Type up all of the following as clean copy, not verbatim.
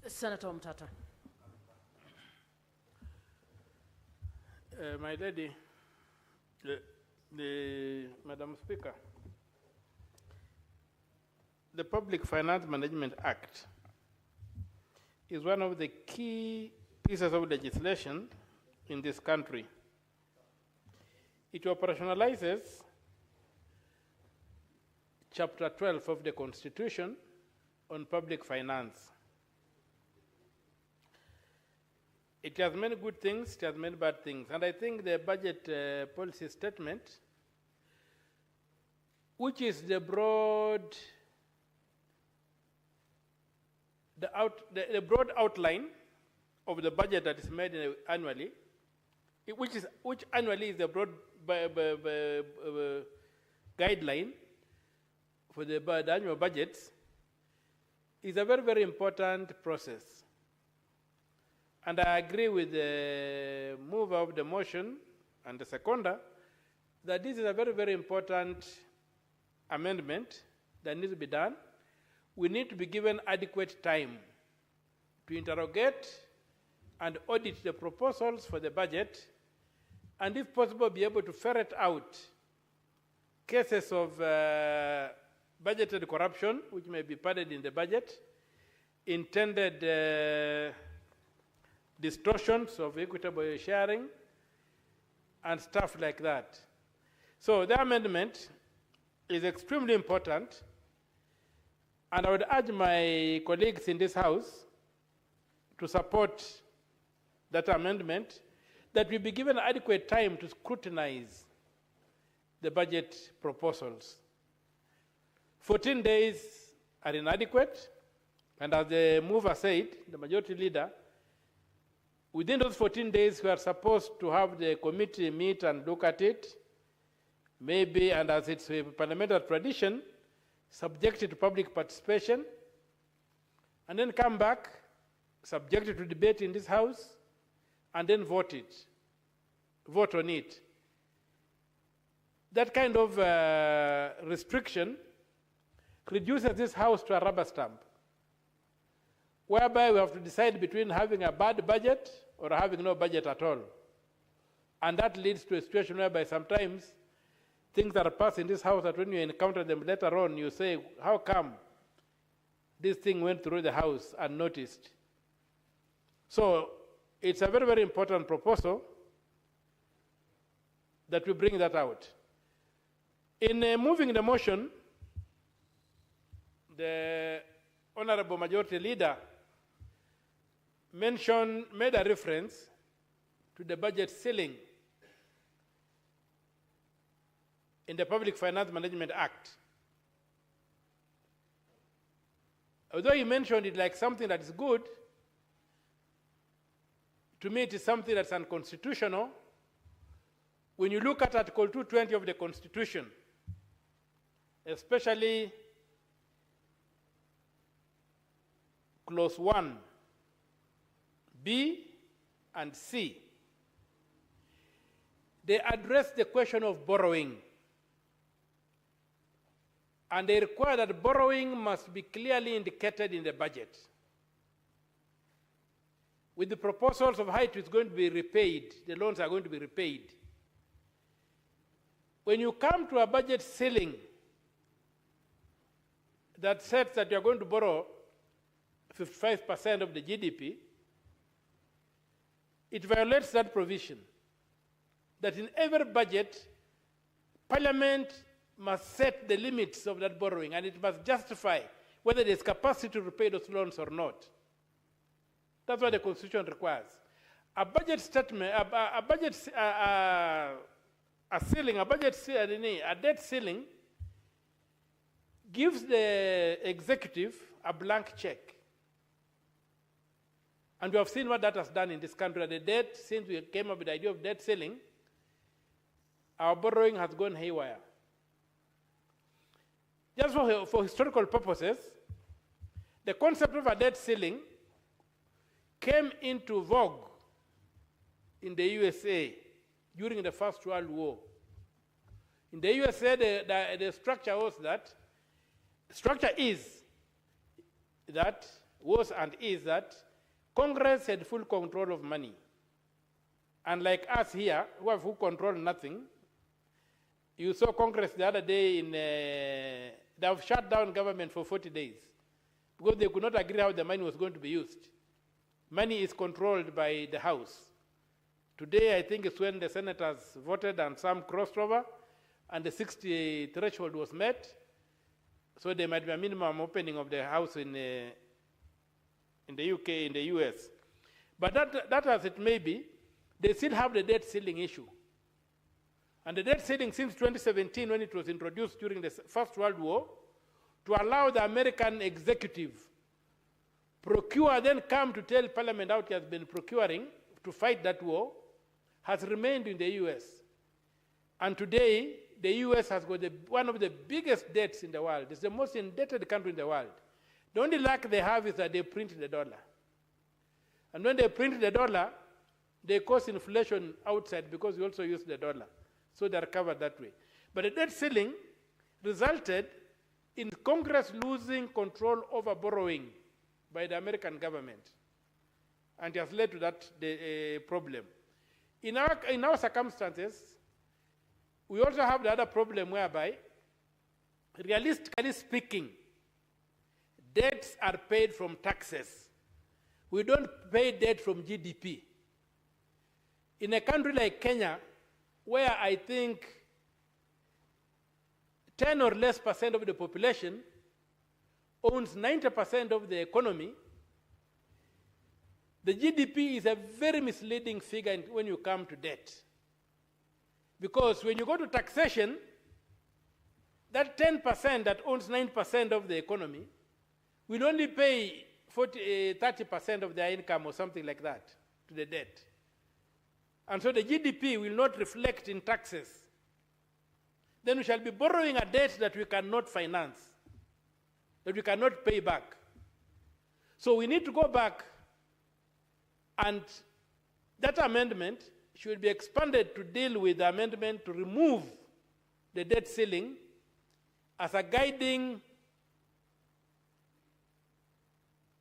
Senator Omtatah. My lady, Madam Speaker, the Public Finance Management Act is one of the key pieces of legislation in this country. It operationalizes Chapter 12 of the Constitution on public finance. It has many good things, it has many bad things. And I think the budget policy statement, which is the broad, the broad outline of the budget that is made annually, which annually is the broad guideline for the annual budgets, is a very, very important process. And I agree with the mover of the motion and the seconder that this is a very, very important amendment that needs to be done. We need to be given adequate time to interrogate and audit the proposals for the budget, and if possible, be able to ferret out cases of budgeted corruption, which may be padded in the budget, intended distortions of equitable sharing, and stuff like that. So the amendment is extremely important, and I would urge my colleagues in this House to support that amendment, that we be given adequate time to scrutinize the budget proposals. 14 days are inadequate, and as the mover said, the majority leader, within those 14 days, we are supposed to have the committee meet and look at it, maybe, and as it's a parliamentary tradition, subject it to public participation, and then come back, subject it to debate in this House, and then vote on it. That kind of restriction reduces this House to a rubber stamp, whereby we have to decide between having a bad budget or having no budget at all. And that leads to a situation whereby sometimes things that are passed in this House, that when you encounter them later on, you say, how come this thing went through the House unnoticed? So it's a very, very important proposal that we bring that out. In moving the motion, the Honorable Majority Leader made a reference to the budget ceiling in the Public Finance Management Act. Although he mentioned it like something that is good, to me it is something that's unconstitutional. When you look at Article 220 of the Constitution, especially Clause 1, B and C, they address the question of borrowing. And they require that borrowing must be clearly indicated in the budget, with the proposals of how it is going to be repaid, the loans are going to be repaid. When you come to a budget ceiling that says that you are going to borrow 55% of the GDP, it violates that provision, that in every budget, Parliament must set the limits of that borrowing, and it must justify whether there is capacity to repay those loans or not. That's what the Constitution requires. A budget statement, a debt ceiling gives the executive a blank check. And we have seen what that has done in this country. The debt, since we came up with the idea of debt ceiling, our borrowing has gone haywire. Just for historical purposes, the concept of a debt ceiling came into vogue in the USA during the First World War. In the USA, the structure was that, structure is that was and is that Congress had full control of money. Unlike us here, who control nothing. You saw Congress the other day they have shut down government for 40 days because they could not agree how the money was going to be used. Money is controlled by the House. Today, I think it's when the senators voted and some crossed over, and the 60 threshold was met. So there might be a minimum opening of the House in the UK, in the US. But that as it may be, they still have the debt ceiling issue. And the debt ceiling since 2017, when it was introduced during the First World War, to allow the American executive procure, then come to tell Parliament how it has been procuring to fight that war, has remained in the US. And today, the US has got one of the biggest debts in the world. It's the most indebted country in the world. The only luck they have is that they print the dollar. And when they print the dollar, they cause inflation outside because we also use the dollar. So they're covered that way. But the debt ceiling resulted in Congress losing control over borrowing by the American government. And it has led to that problem. In our circumstances, we also have the other problem whereby, realistically speaking, debts are paid from taxes. We don't pay debt from GDP. In a country like Kenya, where I think 10 or less % of the population owns 90% of the economy, the GDP is a very misleading figure when you come to debt. Because when you go to taxation, that 10% that owns 9% of the economy will only pay 30% of their income or something like that to the debt. And so the GDP will not reflect in taxes. Then we shall be borrowing a debt that we cannot finance, that we cannot pay back. So we need to go back, and that amendment should be expanded to deal with the amendment to remove the debt ceiling as a guiding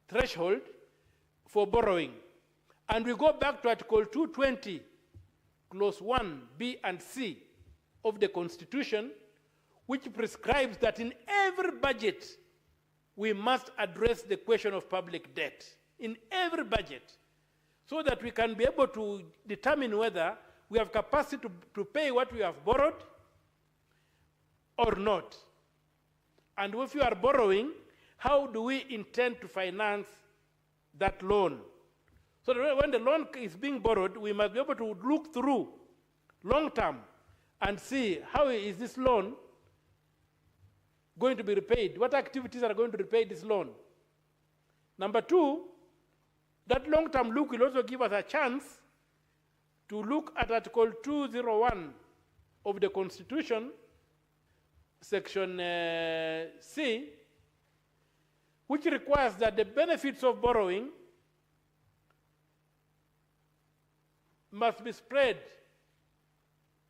threshold for borrowing. And we go back to Article 220, Clause 1, B and C of the Constitution, which prescribes that in every budget, we must address the question of public debt. In every budget. So that we can be able to determine whether we have capacity to pay what we have borrowed or not. And if you are borrowing, how do we intend to finance that loan? So that when the loan is being borrowed, we must be able to look through long term and see how is this loan going to be repaid? What activities are going to repay this loan? Number two, that long-term look will also give us a chance to look at Article 201 of the Constitution, Section C, which requires that the benefits of borrowing must be spread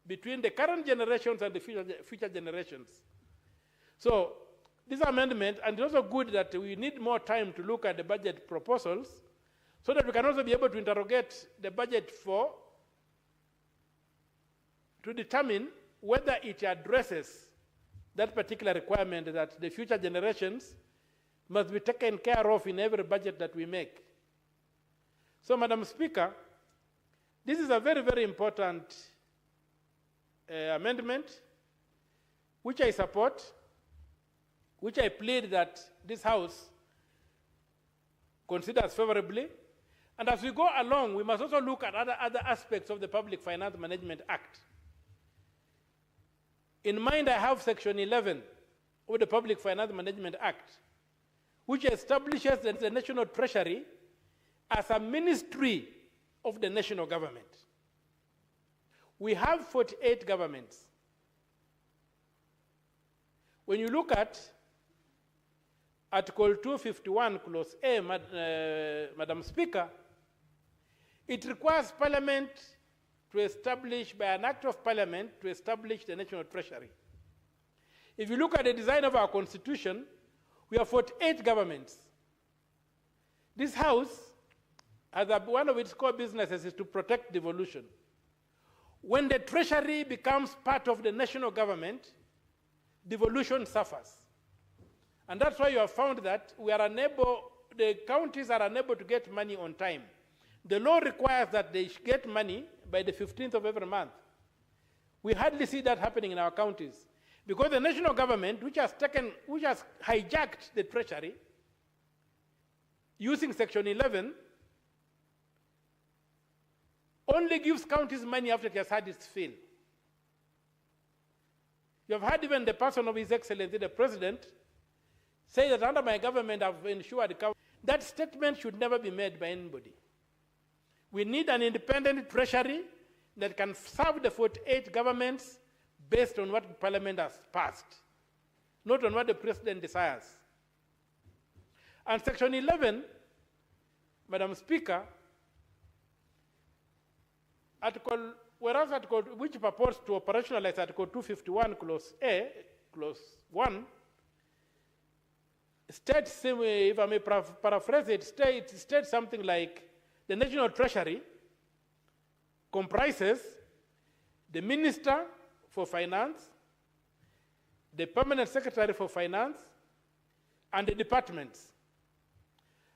between the current generations and the future generations. So this amendment, and it's also good that we need more time to look at the budget proposals so that we can also be able to interrogate the budget to determine whether it addresses that particular requirement that the future generations must be taken care of in every budget that we make. So, Madam Speaker, this is a very, very important amendment, which I support, which I plead that this House considers favorably. And as we go along, we must also look at other aspects of the Public Finance Management Act. In mind, I have Section 11 of the Public Finance Management Act, which establishes the National Treasury as a ministry of the national government. We have 48 governments. When you look at Article 251, Clause A, Madam Speaker, it requires Parliament to establish, by an act of Parliament, to establish the National Treasury. If you look at the design of our Constitution, we have 48 governments. This House, one of its core businesses is to protect devolution. When the Treasury becomes part of the national government, devolution suffers. And that's why you have found that the counties are unable to get money on time. The law requires that they get money by the 15th of every month. We hardly see that happening in our counties because the national government, which has hijacked the Treasury, using Section 11, only gives counties money after it has had its fill. You have heard even the person of His Excellency, the President, say that under my government I've ensured that statement should never be made by anybody. We need an independent Treasury that can serve the 48 governments based on what Parliament has passed, not on what the President desires. And Section 11, Madam Speaker, which purports to operationalize Article 251, Clause A, Clause 1, states, if I may paraphrase it, states something like the National Treasury comprises the Minister for Finance, the Permanent Secretary for Finance, and the departments.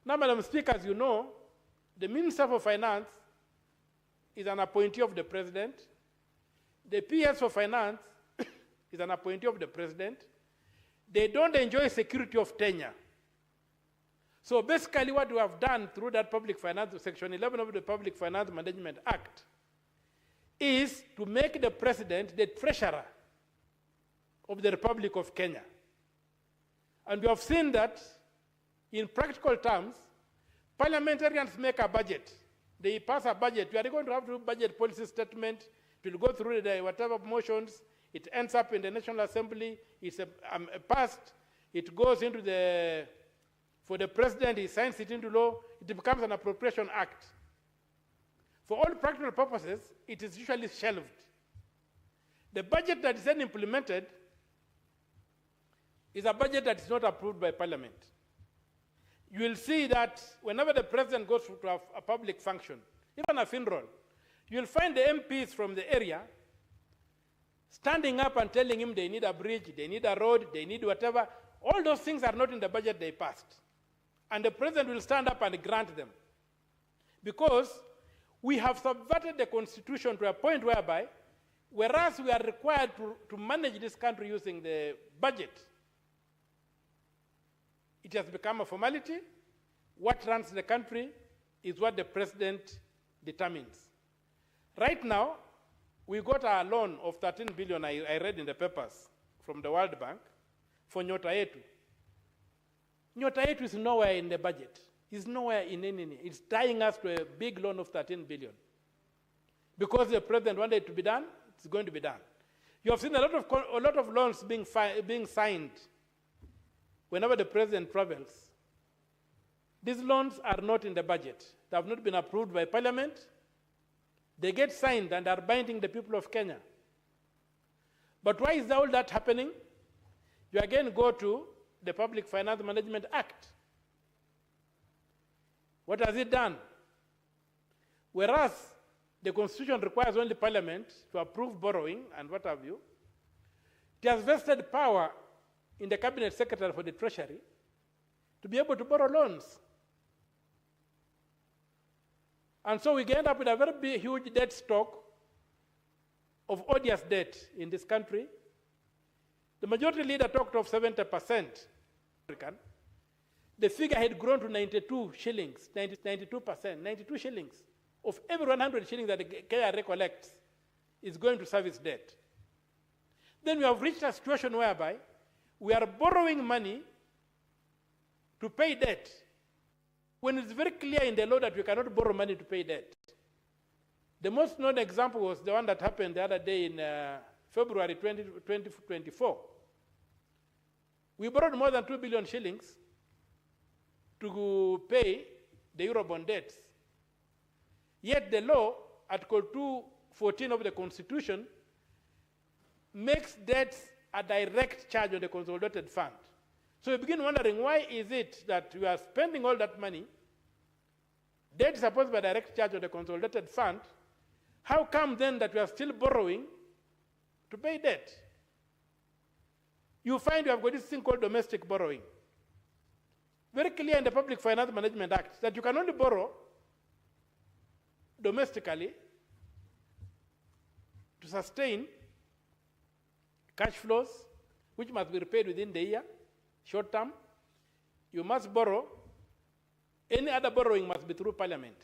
Now, Madam Speaker, as you know, the Minister for Finance is an appointee of the President. The PS for Finance is an appointee of the President. They don't enjoy security of tenure. So basically what we have done through that public finance, Section 11 of the Public Finance Management Act, is to make the President the treasurer of the Republic of Kenya. And we have seen that in practical terms, parliamentarians make a budget. They pass a budget. We are going to have to do budget policy statement. It will go through the whatever motions. It ends up in the National Assembly. It's passed. It goes into for the President, he signs it into law. It becomes an appropriation act. For all practical purposes, it is usually shelved. The budget that is then implemented is a budget that is not approved by Parliament. You will see that whenever the President goes to a public function, even a funeral, you will find the MPs from the area standing up and telling him they need a bridge, they need a road, they need whatever. All those things are not in the budget they passed. And the President will stand up and grant them. Because we have subverted the Constitution to a point whereby, whereas we are required to manage this country using the budget, it has become a formality. What runs the country is what the President determines. Right now, we got a loan of 13 billion, I read in the papers, from the World Bank, for Nyota Yetu. Nyota Yetu is nowhere in the budget. It's nowhere in any. It's tying us to a big loan of 13 billion. Because the President wanted it to be done, it's going to be done. You have seen a lot of loans being signed whenever the President travels. These loans are not in the budget. They have not been approved by Parliament. They get signed and are binding the people of Kenya. But why is all that happening? You again go to the Public Finance Management Act. What has it done? Whereas the Constitution requires only Parliament to approve borrowing and what have you, it has vested power in the Cabinet Secretary for the Treasury to be able to borrow loans. And so we end up with a very big, huge debt stock of odious debt in this country. The majority leader talked of 70%. The figure had grown to 92 shillings, 92%, 92 shillings. Of every 100 shillings that the KRA collects is going to service debt. Then we have reached a situation whereby we are borrowing money to pay debt, when it's very clear in the law that we cannot borrow money to pay debt. The most known example was the one that happened the other day in February 2024. We borrowed more than 2 billion shillings to pay the Eurobond debts. Yet the law, Article 214 of the Constitution, makes debts a direct charge on the consolidated fund. So we begin wondering, why is it that we are spending all that money debt is supposed to be a direct charge of the consolidated fund. How come then that we are still borrowing to pay debt? You find you have got this thing called domestic borrowing. Very clear in the Public Finance Management Act that you can only borrow domestically to sustain cash flows, which must be repaid within the year, short term. You must borrow. Any other borrowing must be through Parliament.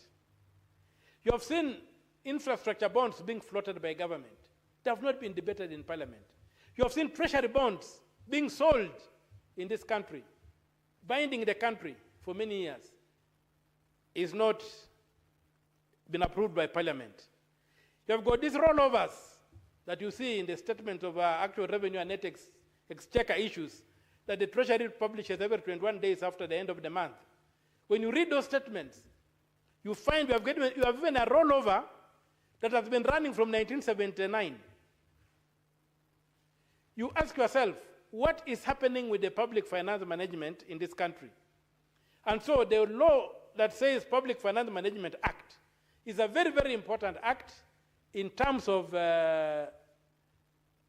You have seen infrastructure bonds being floated by government. They have not been debated in Parliament. You have seen treasury bonds being sold in this country, binding the country for many years. It's not been approved by Parliament. You have got these rollovers that you see in the statement of actual revenue and net exchequer issues that the Treasury publishes every 21 days after the end of the month. When you read those statements, you find you have even a rollover that has been running from 1979. You ask yourself, what is happening with the public finance management in this country? And so the law that says Public Finance Management Act is a very, very important act in terms of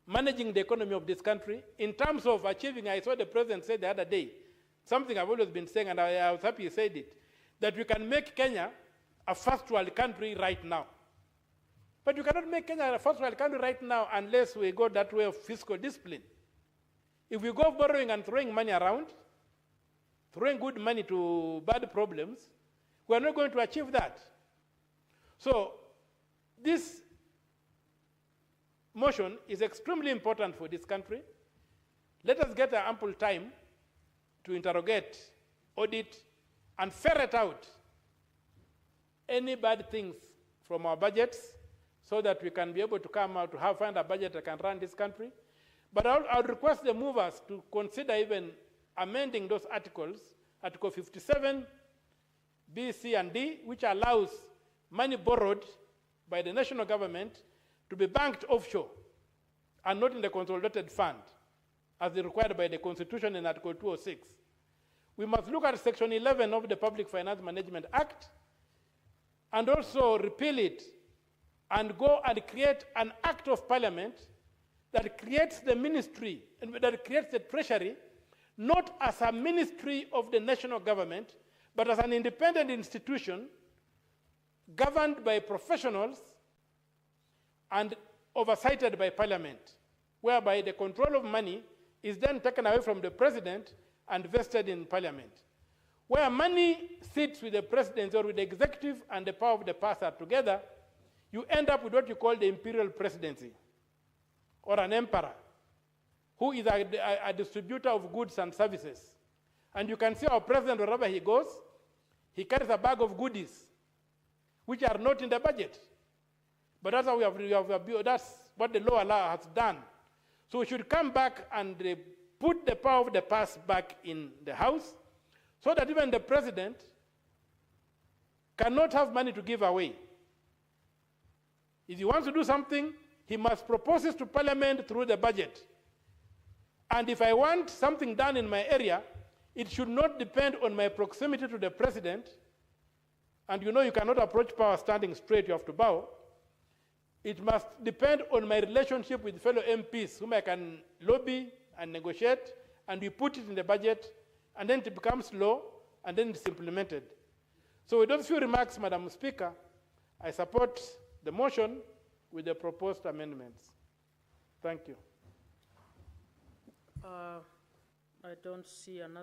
managing the economy of this country, in terms of achieving, I saw the president say the other day, something I've always been saying, and I was happy he said it, that we can make Kenya a first world country right now. But you cannot make Kenya a first world country right now unless we go that way of fiscal discipline. If we go borrowing and throwing money around, throwing good money to bad problems, we are not going to achieve that. So this motion is extremely important for this country. Let us get ample time to interrogate, audit, and ferret out any bad things from our budgets so that we can be able to come out to find a budget that can run this country. But I would request the movers to consider even amending those articles, Article 57, B, C, and D, which allows money borrowed by the national government to be banked offshore and not in the consolidated fund, as required by the Constitution in Article 206. We must look at Section 11 of the Public Finance Management Act and also repeal it and go and create an act of Parliament that creates the ministry, and that creates the Treasury, not as a ministry of the national government, but as an independent institution governed by professionals and oversighted by Parliament, whereby the control of money is then taken away from the president and vested in Parliament. Where money sits with the presidency or with the executive and the power of the purse are together, you end up with what you call the imperial presidency, or an emperor, who is a distributor of goods and services. And you can see our president, wherever he goes, he carries a bag of goodies, which are not in the budget. But that's how that's what the law has done. So we should come back and put the power of the purse back in the House, so that even the president cannot have money to give away. If he wants to do something, he must propose it to Parliament through the budget. And if I want something done in my area, it should not depend on my proximity to the president. And you know you cannot approach power standing straight, you have to bow. It must depend on my relationship with fellow MPs, whom I can lobby and negotiate, and we put it in the budget, and then it becomes law, and then it's implemented. So with those few remarks, Madam Speaker, I support the motion with the proposed amendments. Thank you. I don't see another.